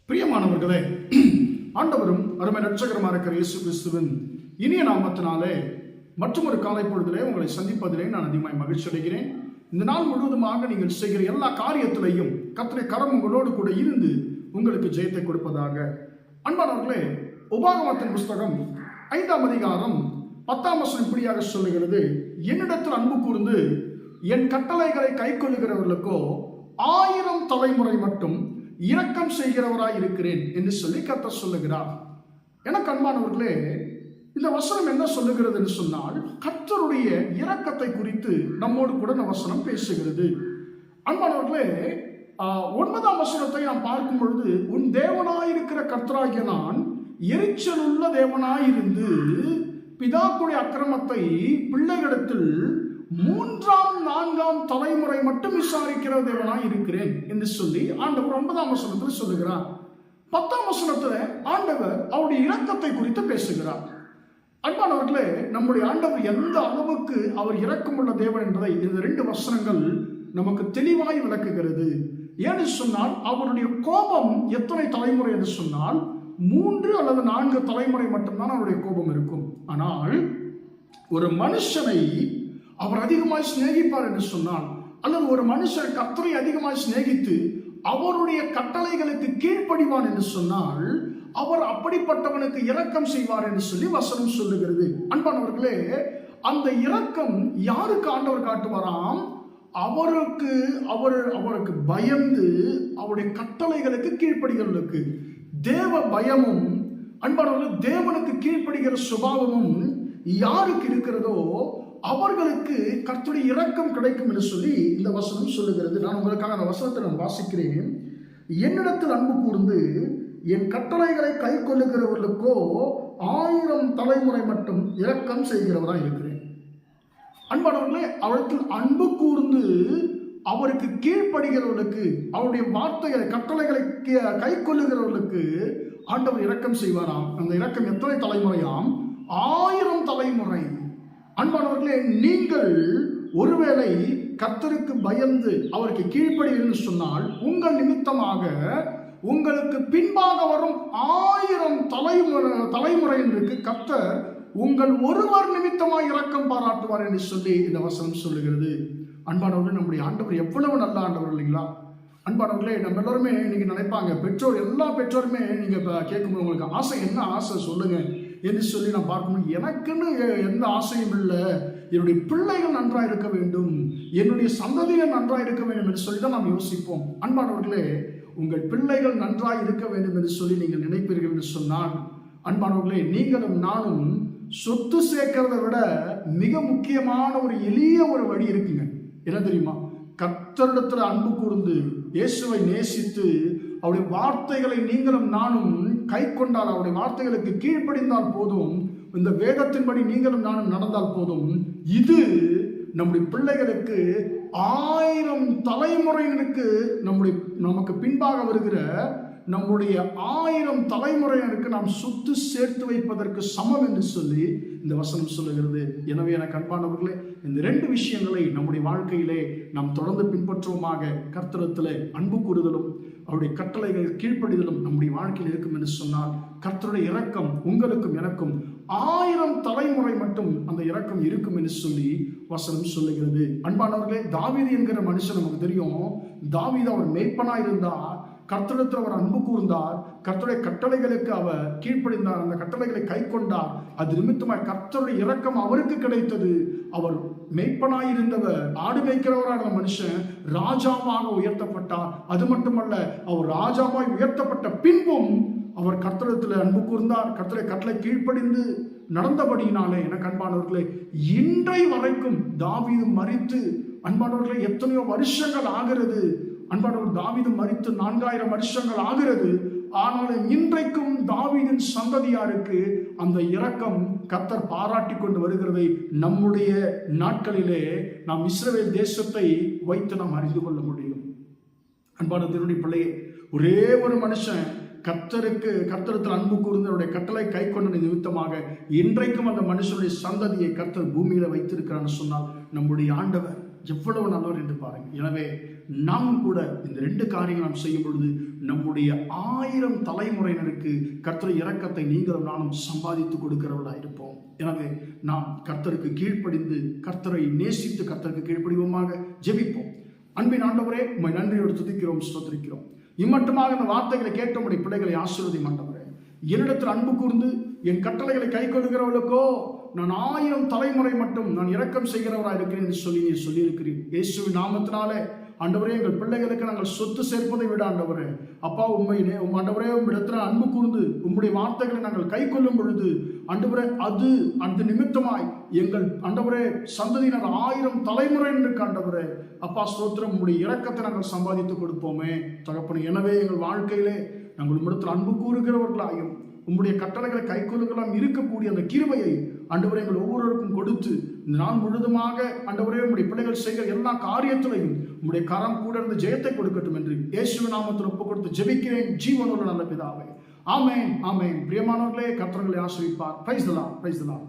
பிரியமானவர்களே, ஆண்டவரும் அருமை ரட்சகருமாக இருக்கிற இயேசு கிறிஸ்துவின் இனிய நாமத்தினாலே மற்றும் ஒரு காலை பொழுதிலே உங்களை சந்திப்பதிலே நான் அதிகமாக மகிழ்ச்சி அடைகிறேன். இந்த நாள் முழுவதுமாக நீங்கள் செய்கிற எல்லா காரியத்திலையும் கர்த்தருடைய கரம் உங்களோடு கூட இருந்து உங்களுக்கு ஜெயத்தை கொடுப்பதாக. அன்பானவர்களே, உபாகமத்தின் புஸ்தகம் 5ஆம் அதிகாரம் 10ஆம் வசனம் இப்படியாக சொல்லுகிறது: என்னிடத்தில் அன்பு கூர்ந்து என் கட்டளைகளை கை கொள்ளுகிறவர்களுக்கோ 1000 தலைமுறை மட்டும் இரக்கம் செய்கிறவராய் இருக்கிறேன் என்று சொல்லி கர்த்தர் சொல்லுகிறார். எனக்கு அன்பானவர்களே, இந்த வசனம் என்ன சொல்லுகிறது என்று சொன்னால், கர்த்தருடைய இரக்கத்தை குறித்து நம்மோடு கூட இந்த வசனம் பேசுகிறது. அன்பானவர்களே, 9ஆம் வசனத்தை நாம் பார்க்கும் பொழுது, உன் தேவனாயிருக்கிற கர்த்தராகிய நான் எரிச்சலுள்ள தேவனாயிருந்து பிதாக்களுடைய அக்கிரமத்தை பிள்ளைகளிடத்தில் 3ஆம் 4ஆம் தலைமுறை மட்டும் விசாரிக்கிற தேவனாய் இருக்கிறேன் என்று சொல்லி ஆண்டவர் 9ஆம் வசனத்தில் சொல்லுகிறார். 10ஆம் வசனத்தில் ஆண்டவர் அவருடைய இரக்கத்தை குறித்து பேசுகிறார். அன்பானவர்களே, நம்முடைய ஆண்டவர் எந்த அளவுக்கு அவர் இரக்கமுள்ள தேவன் என்பதை இந்த 2 வசனங்கள் நமக்கு தெளிவாய் விளக்குகிறது. ஏன்னு சொன்னால், அவருடைய கோபம் எத்தனை தலைமுறை என்று சொன்னால் 3 அல்லது 4 தலைமுறை மட்டும்தான் அவருடைய கோபம் இருக்கும். ஆனால் ஒரு மனுஷனை அவர் அதிகமாய் சிநேகிப்பார் என்று சொன்னால், அல்லது ஒரு மனுஷன் கர்த்தரை அதிகமாய் சிநேகித்து அவருடைய கட்டளைகளுக்கு கீழ்ப்படிவான் என்று சொன்னால், அவர் அப்படிப்பட்டவனுக்கு இரக்கம் செய்வார் என்று சொல்லி வசனம் சொல்லுகிறது. அன்பானவர்களே, அந்த இரக்கம் யாருக்கு ஆண்டவர் காட்டுவாராம்? அவருக்கு பயந்து அவருடைய கட்டளைகளுக்கு கீழ்ப்படிகளுக்கு. தேவ பயமும் அன்பானவர்களே, தேவனுக்கு கீழ்ப்படுகிற சுபாவமும் யாருக்கு இருக்கிறதோ அவர்களுக்கு கர்த்தருடைய இரக்கம் கிடைக்கும் என்று சொல்லி இந்த வசனம் சொல்லுகிறது. நான் உங்களுக்காக அந்த வசனத்தை நான் வாசிக்கிறேன். என்னிடத்தில் அன்பு கூர்ந்து என் கட்டளைகளை கை கொள்ளுகிறவர்களுக்கோ 1000 தலைமுறை மட்டும் இரக்கம் செய்கிறவராய் இருக்கிறேன். அன்பானவர்களே, அவருக்கு அன்பு கூர்ந்து அவருக்கு கீழ்ப்படுகிறவர்களுக்கு, அவருடைய வார்த்தைகளை கட்டளைகளை கை கொள்ளுகிறவர்களுக்கு ஆண்டவர் இரக்கம் செய்வாராம். அந்த இரக்கம் எத்தனை தலைமுறையாம்? 1000 தலைமுறை. அன்பானவர்களே, நீங்கள் ஒருவேளை கர்த்தருக்கு பயந்து அவருக்கு கீழ்ப்படின்னு சொன்னால், உங்கள் நிமித்தமாக உங்களுக்கு பின்பாக வரும் 1000 தலைமுறையினருக்கு கர்த்தர் உங்கள் ஒருவர் நிமித்தமாக இரக்கம் பாராட்டுவார் என்று சொல்லி இந்த வசனம் சொல்லுகிறது. அன்பானவர்களே, நம்முடைய ஆண்டவர் எவ்வளவு நல்ல ஆண்டவர் இல்லைங்களா? அன்பானவர்களே, நம்ம எல்லாருமே நீங்க நினைப்பாங்க, பெற்றோர் எல்லா பெற்றோருமே நீங்க கேட்கும்போது உங்களுக்கு ஆசை என்ன ஆசை சொல்லுங்க என்று சொல்லி நான் பார்க்கும்போது, எனக்குன்னு எந்த ஆசையும் இல்லை, என்னுடைய பிள்ளைகள் நன்றாக இருக்க வேண்டும், என்னுடைய சந்ததிகள் நன்றாக இருக்க வேண்டும் என்று சொல்லி தான் நாம் யோசிப்போம். அன்பானவர்களே, உங்கள் பிள்ளைகள் நன்றாக இருக்க வேண்டும் என்று சொல்லி நீங்கள் நினைப்பீர்கள் என்று சொன்னால், அன்பானவர்களே, நீங்களும் நானும் சொத்து சேர்க்கிறத விட மிக முக்கியமான ஒரு எளிய ஒரு வழி இருக்குங்க. என்ன தெரியுமா? கர்த்தரிடத்தில் அன்பு கூர்ந்து இயேசுவை நேசித்து அவருடைய வார்த்தைகளை நீங்களும் நானும் கை கொண்டால், அவருடைய வார்த்தைகளுக்கு கீழ்ப்படிந்தால் போதும், இந்த வேதத்தின்படி நீங்களும் நானும் நடந்தால் போதும், இது நம்முடைய பிள்ளைகளுக்கு 1000 தலைமுறையினருக்கு நமக்கு பின்பாக வருகிற நம்முடைய 1000 தலைமுறையினருக்கு நாம் சொத்து சேர்த்து வைப்பதற்கு சமம் என்று சொல்லி இந்த வசனம் சொல்லுகிறது. எனவே எனக்கு அன்பானவர்களே, இந்த 2 விஷயங்களை நம்முடைய வாழ்க்கையிலே நாம் தொடர்ந்து பின்பற்றுவோமாக. கர்த்தரிடத்திலே அன்பு கூறுதலும் அவருடைய கட்டளைகள் கீழ்ப்படிதலும் நம்முடைய வாழ்க்கையில் இருக்கும் என்று சொன்னால், கர்த்தருடைய இரக்கம் உங்களுக்கும் எனக்கும் 1000 தலைமுறை மட்டும் அந்த இரக்கம் இருக்கும் என்று சொல்லி வசனம் சொல்லுகிறது. அன்பானவர்களே, தாவீது என்கிற மனுஷன் நமக்கு தெரியும். தாவீது அவர் மேய்ப்பனாய் இருந்தார், கர்த்தரிடத்தில் அவர் அன்பு கூர்ந்தார், கர்த்தருடைய கட்டளைகளுக்கு அவர் கீழ்ப்படிந்தார், அந்த கட்டளைகளை கை கொண்டார். அது நிமித்தமாய் கர்த்தருடைய இரக்கம் அவருக்கு கிடைத்தது. அவர் மேய்ப்பனாயிருந்தவர், ஆடு மேய்க்கிறவரான மனுஷன் ராஜாவாக உயர்த்தப்பட்டார். அது மட்டுமல்ல, அவர் ராஜாவாய் உயர்த்தப்பட்ட பின்பும் அவர் கர்த்தரிடத்தில் அன்பு கூர்ந்தார், கர்த்தருடைய கட்டளை கீழ்ப்படிந்து நடந்தபடியினாலே எனக்கு அன்பானவர்களே, இன்றை வரைக்கும் தாவீது மரித்து அன்பானவர்களே எத்தனையோ வருஷங்கள் ஆகிறது. அன்பானவர், தாவீது மரித்து 4000 வருஷங்கள் ஆகிறது. ஆனாலும் இன்றைக்கும் தாவீதின் சந்ததியாருக்கு அந்த இரக்கம் கர்த்தர் பாராட்டி கொண்டு வருகிறதை நம்முடைய நாட்களிலே நாம் இஸ்ரவேல் தேசத்தை வைத்து நாம் அறிந்து கொள்ள முடியும். அன்பான தேவனுடைய பிள்ளையே, ஒரே ஒரு மனுஷன் கர்த்தரிடத்தில் அன்பு கூர்ந்தவருடைய கட்டளை கை கொண்ட நிமித்தமாக இன்றைக்கும் அந்த மனுஷனுடைய சந்ததியை கர்த்தர் பூமியில வைத்திருக்கிறான்னு சொன்னால், நம்முடைய ஆண்டவர் எவ்வளவு நல்லவர் என்று பாருங்க. எனவே நாம் கூட இந்த 2 காரியங்கள் நாம் செய்யும் பொழுது நம்முடைய 1000 தலைமுறையினருக்கு கர்த்தர் இரக்கத்தை நீங்களும் நானும் சம்பாதித்து கொடுக்கிறவர்களாக இருப்போம். எனவே நாம் கர்த்தருக்கு கீழ்ப்படிந்து கர்த்தரை நேசித்து கர்த்தருக்கு கீழ்ப்படிவோமாக ஜெபிப்போம். அன்பின் ஆண்டவரே, உம்மை நன்றியோடு துதிக்கிறோம், ஸ்தோத்திரிக்கிறோம். இம்மட்டுமாக இந்த வார்த்தைகளை கேட்ட உம்முடைய பிள்ளைகளை ஆசீர்வதியும் ஆண்டவரே. என்னிடத்தில் அன்பு கூர்ந்து என் கட்டளைகளை கை கொள்கிறவர்களுக்கோ நான் 1000 தலைமுறை மட்டும் நான் இரக்கம் செய்கிறவராக இருக்கிறேன் என்று சொல்லி நீ சொல்லியிருக்கிறீர். இயேசுவின் நாமத்தினாலே ஆண்டவரே, எங்கள் பிள்ளைகளுக்கு நாங்கள் சொத்து சேர்ப்பதை விட ஆண்டவரே, அப்பா உண்மை ஆண்டவரே, உம்மிடத்தில் அன்பு கூர்ந்து உம்முடைய வார்த்தைகளை நாங்கள் கை கொள்ளும் பொழுது ஆண்டவரே, அந்த நிமித்தமாய் எங்கள் ஆண்டவரே சந்ததியினர் 1000 தலைமுறை என்று ஆண்டவரே அப்பா ஸ்தோத்திரம், உம்முடைய இரக்கத்தை நாங்கள் சம்பாதித்து கொடுப்போமே தகப்பனே. எனவே எங்கள் வாழ்க்கையிலே நாங்கள் உம்மிடத்தில் அன்பு கூறுகிறவர்களாயும் உம்முடைய கட்டளைகளை கைக்கொள்ளுகளாம் இருக்கக்கூடிய அந்த கிருபையை ஆண்டவரே எங்கள் ஒவ்வொருவருக்கும் கொடுத்து இந்த நாள் முழுதுமாக ஆண்டவரே உம்முடைய பிள்ளைகள் செய்கிற எல்லா காரியத்திலையும் உம்முடைய கரம் கூட இருந்து ஜெயத்தை கொடுக்கட்டும் என்று இயேசுவின் நாமத்தில் ஒப்பு கொடுத்து ஜெபிக்கிறேன் ஜீவனோடு நல்ல பிதாவே. ஆமென், ஆமென். பிரியமானவர்களே, கர்த்தர் உங்களை ஆசீர்வதிப்பார். Praise the Lord, praise the Lord.